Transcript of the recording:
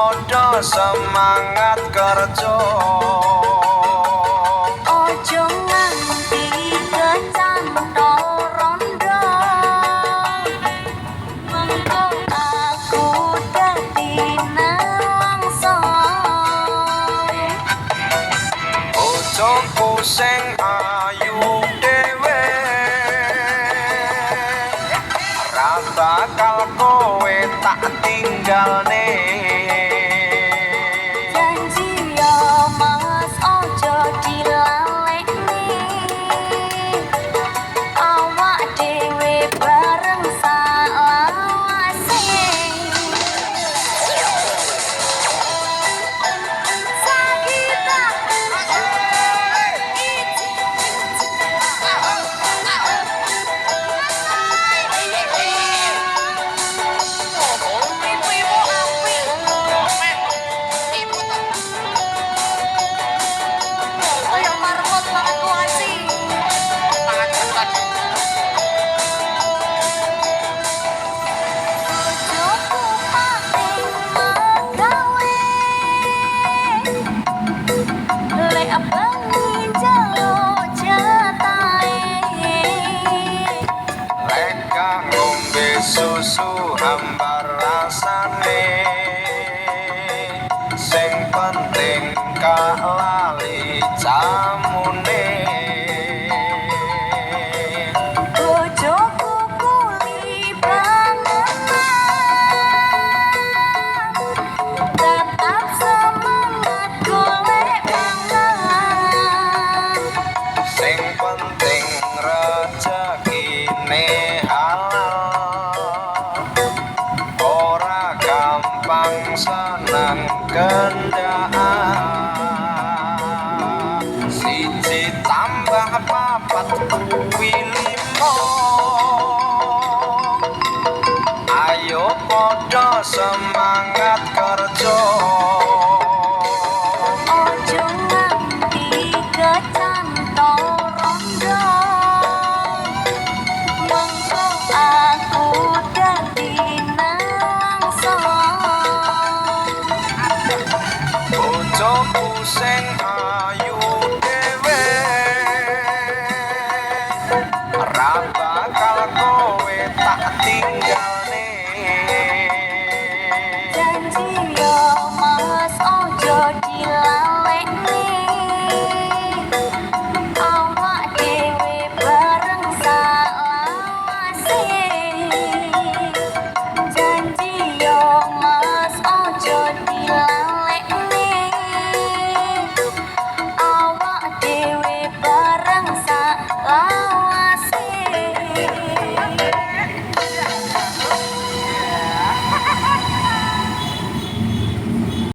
padha semangat kerja. Ojo nganti kecantol rondo, mengko aku dadi nelongso. Bojoku sing ayu dhewe ra bakal kowe tak tinggalne. Janji yo mas ojo dilalekne, awak dhewe bareng salawase. Sakita Leka ngombe susu hambar rasane, sing penting gak lali jamune. bojoku kuli banget, tetap semangat golek pangan. Sing penting rezekine halal, ora gampang seneng kendaan. Siji tambah papat kuwi limo, ayo padha semangat kerja. Ojo nganti kecantol rondo, mengko aku dadi nelongso. Bojoku sing ayu